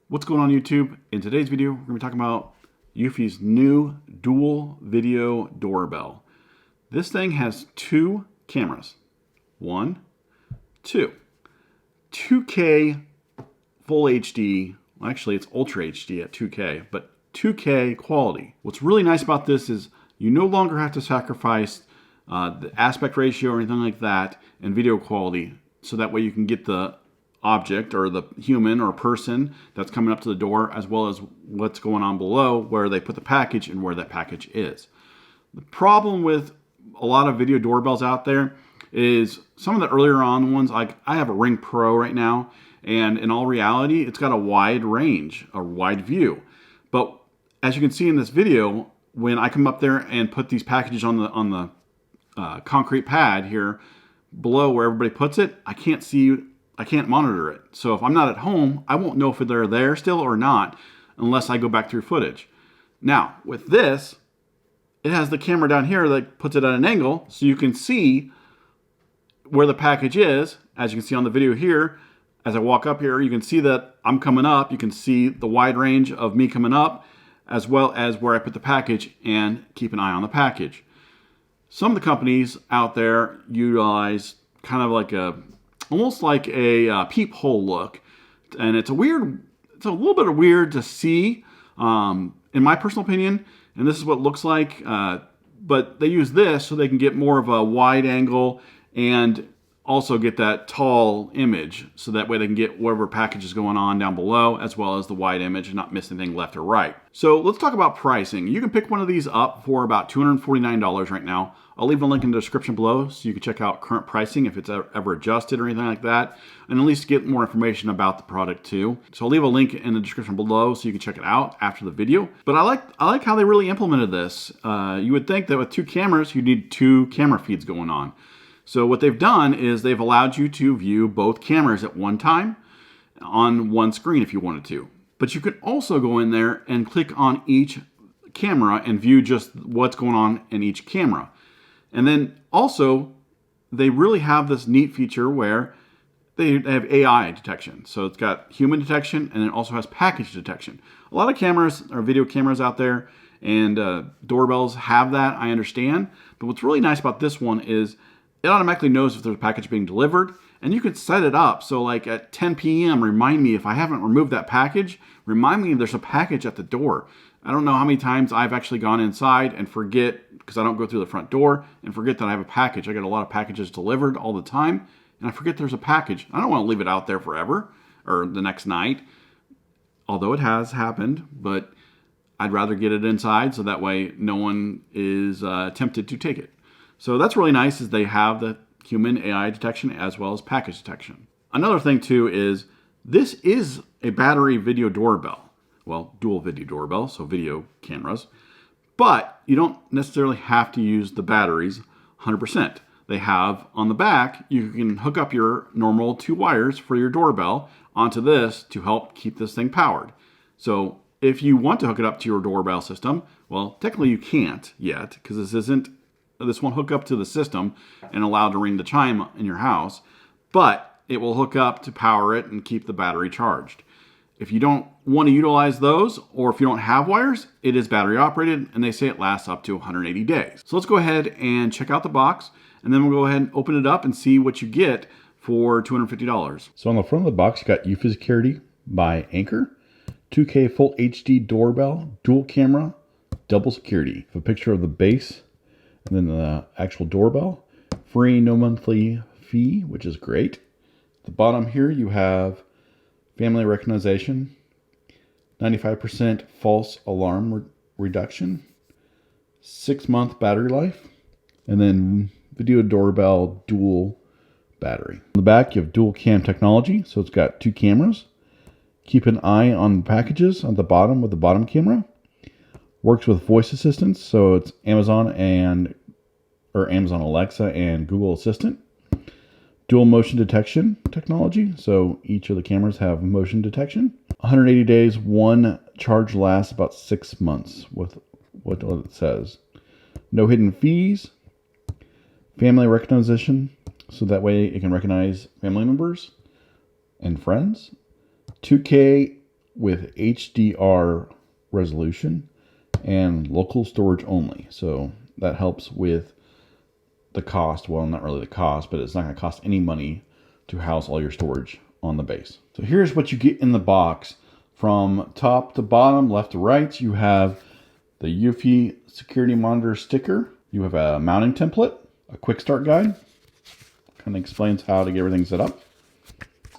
What's going on YouTube? In today's video, we're going to be talking about Eufy's new dual video doorbell. This thing has two cameras. One, two. 2K full HD. Well, actually, it's Ultra HD at 2K, but 2K quality. What's really nice about this is you no longer have to sacrifice the aspect ratio or anything like that in video quality, so that way you can get the object or the human or person that's coming up to the door, as well as what's going on below, where they put the package and where that package is. The problem with a lot of video doorbells out there is some of the earlier on ones, like I have a Ring Pro right now, and in all reality, it's got a wide range, a wide view. But as you can see in this video, when I come up there and put these packages on the concrete pad here below where everybody puts it, I can't monitor it. So if I'm not at home, I won't know if they're there still or not unless I go back through footage. Now, with this, it has the camera down here that puts it at an angle so you can see where the package is. As you can see on the video here, as I walk up here, you can see that I'm coming up. You can see the wide range of me coming up, as well as where I put the package, and keep an eye on the package. Some of the companies out there utilize kind of like almost like a peephole look, and it's a little bit weird to see, in my personal opinion. And this is what it looks like, but they use this so they can get more of a wide angle and also get that tall image, so that way they can get whatever package is going on down below, as well as the wide image and not miss anything left or right. So let's talk about pricing. You can pick one of these up for about $249 right now. I'll leave a link in the description below so you can check out current pricing if it's ever adjusted or anything like that, and at least get more information about the product too. So I'll leave a link in the description below so you can check it out after the video. But I like how they really implemented this. You would think that with two cameras, you need two camera feeds going on. So what they've done is they've allowed you to view both cameras at one time on one screen if you wanted to. But you could also go in there and click on each camera and view just what's going on in each camera. And then also, they really have this neat feature where they have AI detection. So it's got human detection, and it also has package detection. A lot of cameras or video cameras out there and doorbells have that, I understand. But what's really nice about this one is it automatically knows if there's a package being delivered, and you can set it up. So like at 10 p.m., remind me if I haven't removed that package, remind me there's a package at the door. I don't know how many times I've actually gone inside and forget, because I don't go through the front door, and forget that I have a package. I get a lot of packages delivered all the time, and I forget there's a package. I don't want to leave it out there forever or the next night, although it has happened, but I'd rather get it inside so that way no one is tempted to take it. So that's really nice, is they have the human AI detection as well as package detection. Another thing too is this is a battery video doorbell. Well, dual video doorbell, so video cameras. But you don't necessarily have to use the batteries 100%. They have on the back, you can hook up your normal 2 wires for your doorbell onto this to help keep this thing powered. So if you want to hook it up to your doorbell system, well, technically you can't yet, because this won't hook up to the system and allow to ring the chime in your house, but it will hook up to power it and keep the battery charged. If you don't want to utilize those, or if you don't have wires, it is battery operated, and they say it lasts up to 180 days. So let's go ahead and check out the box, and then we'll go ahead and open it up and see what you get for $250. So on the front of the box, you got Eufy Security by Anchor, 2K full HD doorbell, dual camera, double security. A picture of the base, and then the actual doorbell. Free, no monthly fee, which is great. At the bottom here, you have family recognition, 95% false alarm reduction, 6-month battery life, and then video doorbell dual battery. On the back, you have dual cam technology, so it's got 2 cameras. Keep an eye on packages on the bottom with the bottom camera. Works with voice assistants, so it's Amazon Alexa and Google Assistant. Dual motion detection technology, so each of the cameras have motion detection. 180 days, one charge lasts about 6 months with what it says. No hidden fees. Family recognition, so that way it can recognize family members and friends. 2K with HDR resolution and local storage only. So that helps with the cost. Well, not really the cost, but it's not going to cost any money to house all your storage on the base. So here's what you get in the box. From top to bottom, left to right, you have the Eufy security monitor sticker. You have a mounting template, a quick start guide, kind of explains how to get everything set up.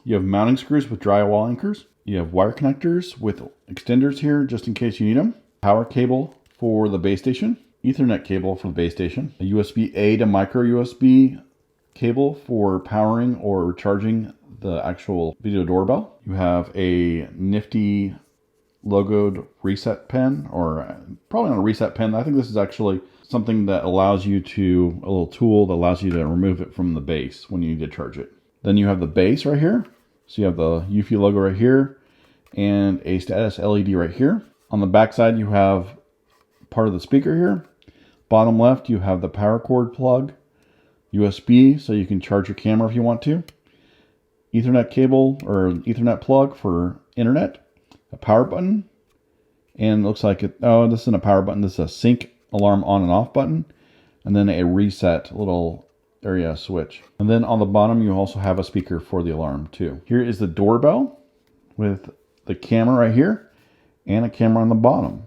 You have mounting screws with drywall anchors. You have wire connectors with extenders here just in case you need them. Power cable for the base station. Ethernet cable for the base station. A USB-A to micro USB cable for powering or charging the actual video doorbell. You have a nifty logoed reset pen, or probably not a reset pen. I think this is actually something that allows you to, a little tool that allows you to remove it from the base when you need to charge it. Then you have the base right here. So you have the Eufy logo right here and a status LED right here. On the back side, you have part of the speaker here. Bottom left, you have the power cord plug, USB, so you can charge your camera if you want to. Ethernet cable or Ethernet plug for internet. A power button, and it looks like it, oh, this isn't a power button, this is a sync alarm on and off button, and then a reset little area switch. And then on the bottom, you also have a speaker for the alarm too. Here is the doorbell with the camera right here and a camera on the bottom.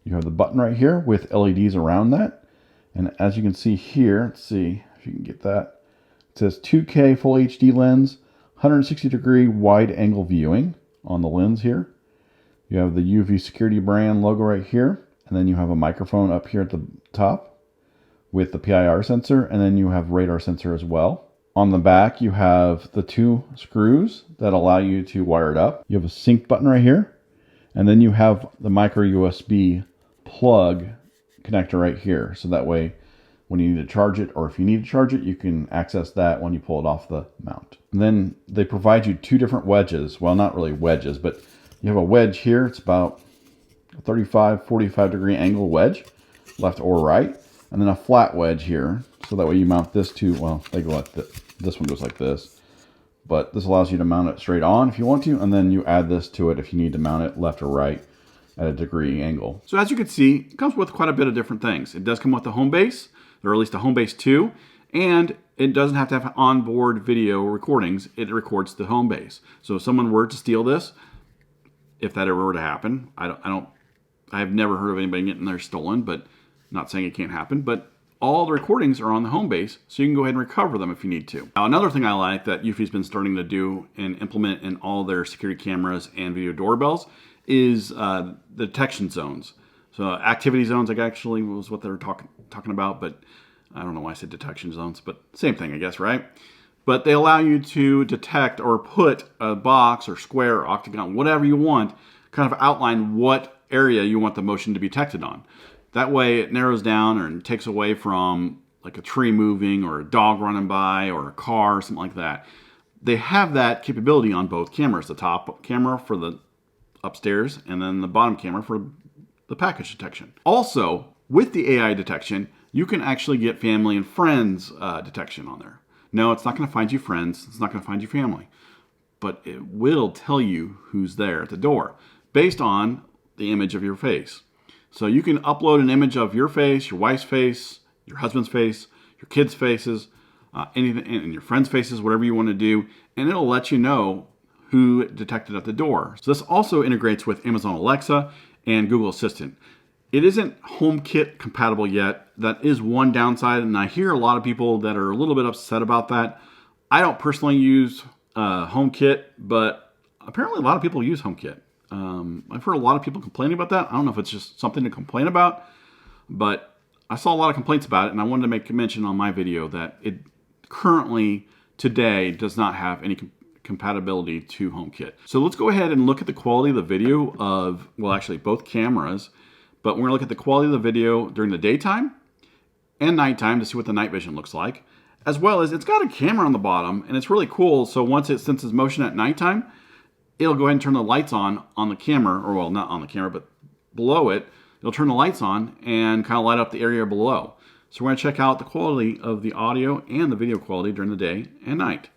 You have the button right here with LEDs around that. And as you can see here, let's see if you can get that. It says 2K full HD lens, 160-degree wide angle viewing on the lens here. You have the Eufy security brand logo right here. And then you have a microphone up here at the top with the PIR sensor. And then you have radar sensor as well. On the back, you have the 2 screws that allow you to wire it up. You have a sync button right here. And then you have the micro USB plug connector right here. So that way, when you need to charge it, or if you need to charge it, you can access that when you pull it off the mount. And then they provide you 2 different wedges. Well, not really wedges, but you have a wedge here. It's about a 35, 45 degree angle wedge, left or right. And then a flat wedge here. So that way you mount this to, well, they go like this one goes like this. But this allows you to mount it straight on if you want to. And then you add this to it if you need to mount it left or right at a degree angle. So as you can see, it comes with quite a bit of different things. It does come with a home base, or at least a home base 2. And it doesn't have to have onboard video recordings. It records the home base. So if someone were to steal this, if that ever were to happen, I've never heard of anybody getting theirs stolen, but not saying it can't happen, but all the recordings are on the home base, so you can go ahead and recover them if you need to. Now, another thing I like that Eufy's been starting to do and implement in all their security cameras and video doorbells is the detection zones. So activity zones, like actually was what they were talking about, but I don't know why I said detection zones, but same thing, I guess, right? But they allow you to detect or put a box or square or octagon, whatever you want, kind of outline what area you want the motion to be detected on. That way it narrows down and takes away from like a tree moving or a dog running by or a car or something like that. They have that capability on both cameras, the top camera for the upstairs and then the bottom camera for the package detection. Also, with the AI detection, you can actually get family and friends detection on there. No, it's not going to find you friends. It's not going to find you family. But it will tell you who's there at the door based on the image of your face. So you can upload an image of your face, your wife's face, your husband's face, your kids' faces, anything, and your friends' faces, whatever you want to do, and it'll let you know who detected at the door. So this also integrates with Amazon Alexa and Google Assistant. It isn't HomeKit compatible yet. That is one downside, and I hear a lot of people that are a little bit upset about that. I don't personally use HomeKit, but apparently a lot of people use HomeKit. I've heard a lot of people complaining about that. I don't know if it's just something to complain about, but I saw a lot of complaints about it, and I wanted to make a mention on my video that it currently, today, does not have any compatibility to HomeKit. So let's go ahead and look at the quality of the video of, well, actually both cameras, but we're going to look at the quality of the video during the daytime and nighttime to see what the night vision looks like, as well as it's got a camera on the bottom, and it's really cool. So once it senses motion at nighttime, it'll go ahead and turn the lights on the camera, or well, not on the camera, but below it. It'll turn the lights on and kind of light up the area below. So we're going to check out the quality of the audio and the video quality during the day and night.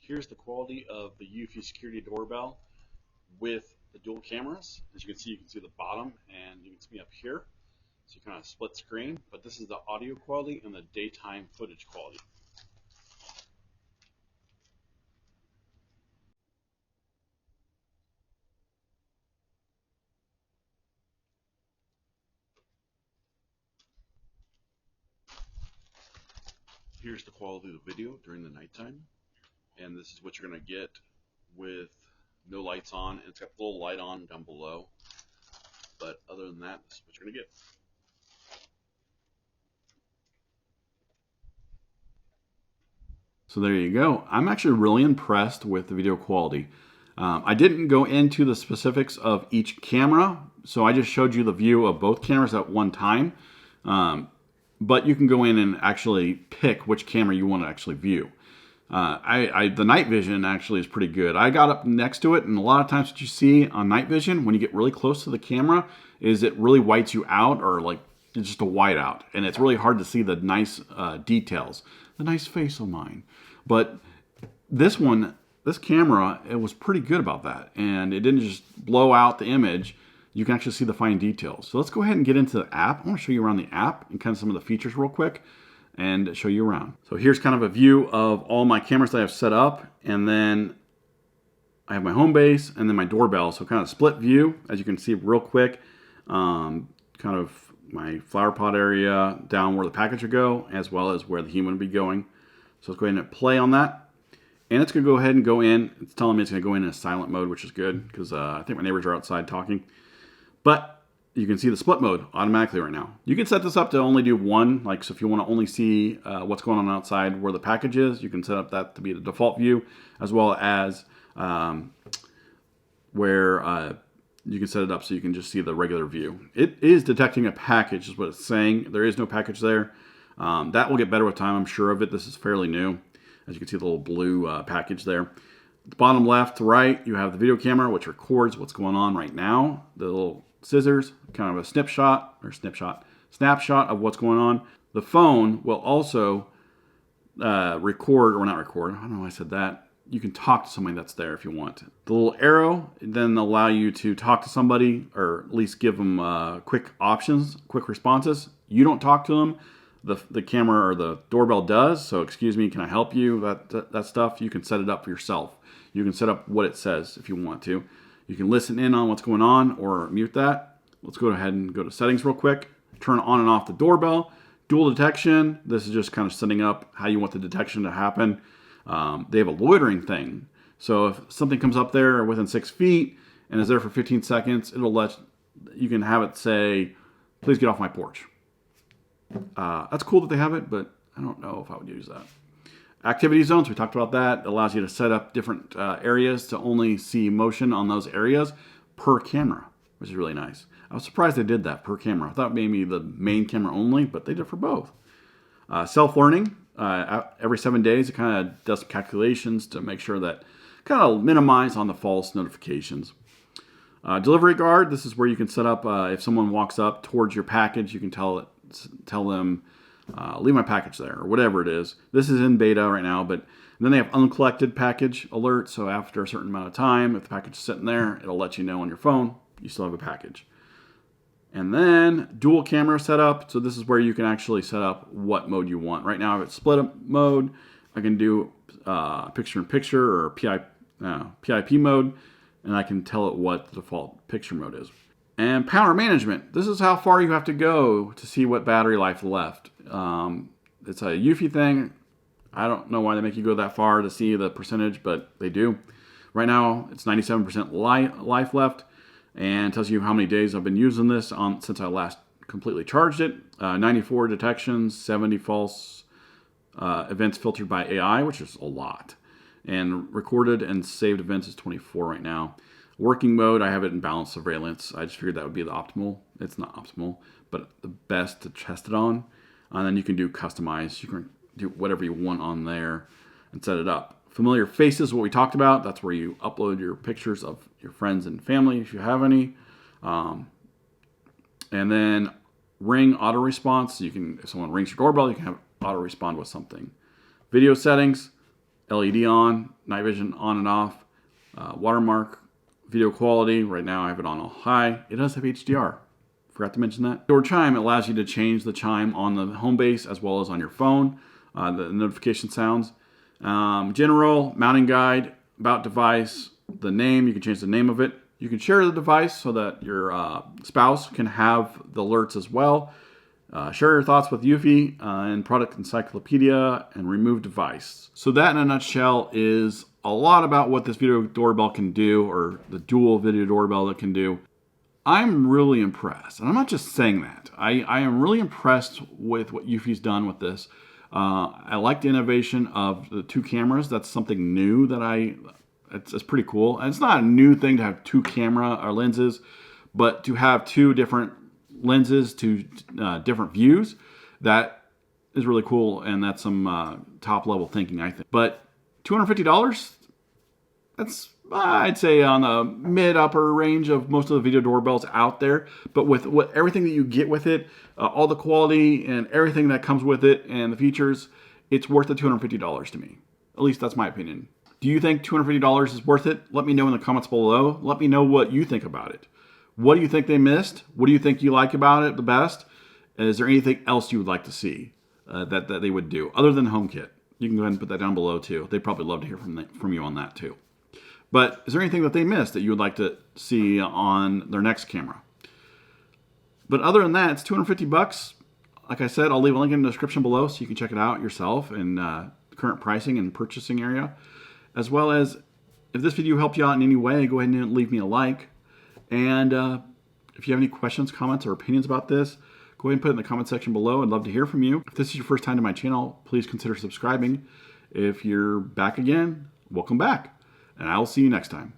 Here's the quality of the Eufy security doorbell with the dual cameras. As you can see the bottom, and you can see me up here. So you kind of split screen, but this is the audio quality and the daytime footage quality. Here's the quality of the video during the nighttime, and this is what you're going to get with no lights on. It's got a little light on down below, but other than that, this is what you're going to get. So there you go. I'm actually really impressed with the video quality. I didn't go into the specifics of each camera, so I just showed you the view of both cameras at one time. But you can go in and actually pick which camera you want to actually view. The night vision actually is pretty good. I got up next to it, and a lot of times what you see on night vision when you get really close to the camera is it really whites you out, or like it's just a whiteout, and it's really hard to see the nice details, the nice face of mine. But this camera, it was pretty good about that, and it didn't just blow out the image. You can actually see the fine details. So let's go ahead and get into the app. I want to show you around the app and kind of some of the features real quick and show you around. So here's kind of a view of all my cameras that I have set up, and then I have my home base and then my doorbell. So kind of split view, as you can see real quick, kind of my flower pot area down where the package would go, as well as where the human would be going. So let's go ahead and play on that. And it's going to go ahead and go in. It's telling me it's going to go in a silent mode, which is good because I think my neighbors are outside talking. But you can see the split mode automatically right now. You can set this up to only do one. Like, so if you want to only see what's going on outside where the package is, you can set up that to be the default view, as well as where you can set it up so you can just see the regular view. It is detecting a package is what it's saying. There is no package there. That will get better with time, I'm sure of it. This is fairly new. As you can see, the little blue package there. The bottom left to right, you have the video camera, which records what's going on right now. The little scissors, kind of a snapshot of what's going on. The phone will also record, or not record, I don't know why I said that. You can talk to somebody that's there if you want. The little arrow then allow you to talk to somebody, or at least give them quick options, quick responses. You don't talk to them. The camera or the doorbell does. So, excuse me, can I help you? That stuff, you can set it up for yourself. You can set up what it says if you want to. You can listen in on what's going on or mute that. Let's go ahead and go to settings real quick. Turn on and off the doorbell. Dual detection. This is just kind of setting up how you want the detection to happen. They have a loitering thing. So if something comes up there within 6 feet and is there for 15 seconds, you can have it say, please get off my porch. That's cool that they have it, but I don't know if I would use that. Activity zones, we talked about that. It allows you to set up different areas to only see motion on those areas per camera, which is really nice. I was surprised they did that per camera. I thought maybe the main camera only, but they did for both. Self-learning, every 7 days, it kind of does calculations to make sure that kind of minimize on the false notifications. Delivery guard, this is where you can set up if someone walks up towards your package, you can tell them, leave my package there, or whatever it is. This is in beta right now, but then they have uncollected package alert. So after a certain amount of time, if the package is sitting there, it'll let you know on your phone you still have a package. And then dual camera setup. So this is where you can actually set up what mode you want. Right now I have it split up mode. I can do picture-in-picture or PIP mode, and I can tell it what the default picture mode is. And power management. This is how far you have to go to see what battery life left. It's a Eufy thing. I don't know why they make you go that far to see the percentage, but they do. Right now, it's 97% life left, and tells you how many days I've been using this since I last completely charged it. 94 detections, 70 false events filtered by AI, which is a lot. And recorded and saved events is 24 right now. Working mode, I have it in balanced surveillance. I just figured that would be the optimal. It's not optimal, but the best to test it on. And then you can do customize. You can do whatever you want on there and set it up. Familiar faces, what we talked about. That's where you upload your pictures of your friends and family, if you have any. And then ring auto response. You can, if someone rings your doorbell, you can have auto respond with something. Video settings. LED on, night vision on and off, watermark, video quality. Right now I have it on all high. It does have HDR. Forgot to mention that. Door chime allows you to change the chime on the home base as well as on your phone, the notification sounds. General, mounting guide, about device, the name, you can change the name of it. You can share the device so that your spouse can have the alerts as well. Share your thoughts with Eufy and product encyclopedia, and remove device. So that in a nutshell is a lot about what this video doorbell can do, or the dual video doorbell that can do. I'm really impressed, and I'm not just saying that. I am really impressed with what Eufy's done with this. I like the innovation of the 2 cameras. That's something new that it's pretty cool. And it's not a new thing to have 2 camera or lenses, but to have 2 different lenses to different views, that is really cool, and that's some top level thinking, I think. But $250, that's I'd say on the mid upper range of most of the video doorbells out there. But with everything that you get with it, all the quality and everything that comes with it and the features, it's worth the $250 to me. At least that's my opinion. Do you think $250 is worth it? Let me know in the comments below. Let me know what you think about it. What do you think they missed? What do you think you like about it the best? Is there anything else you would like to see that they would do other than HomeKit? You can go ahead and put that down below too. They'd probably love to hear from you on that too. But is there anything that they missed that you would like to see on their next camera? But other than that, it's $250. Like I said, I'll leave a link in the description below so you can check it out yourself, and current pricing and purchasing area. As well as, if this video helped you out in any way, go ahead and leave me a like. And if you have any questions, comments, or opinions about this, go ahead and put it in the comment section below. I'd love to hear from you. If this is your first time to my channel, please consider subscribing. If you're back again, welcome back. And I will see you next time.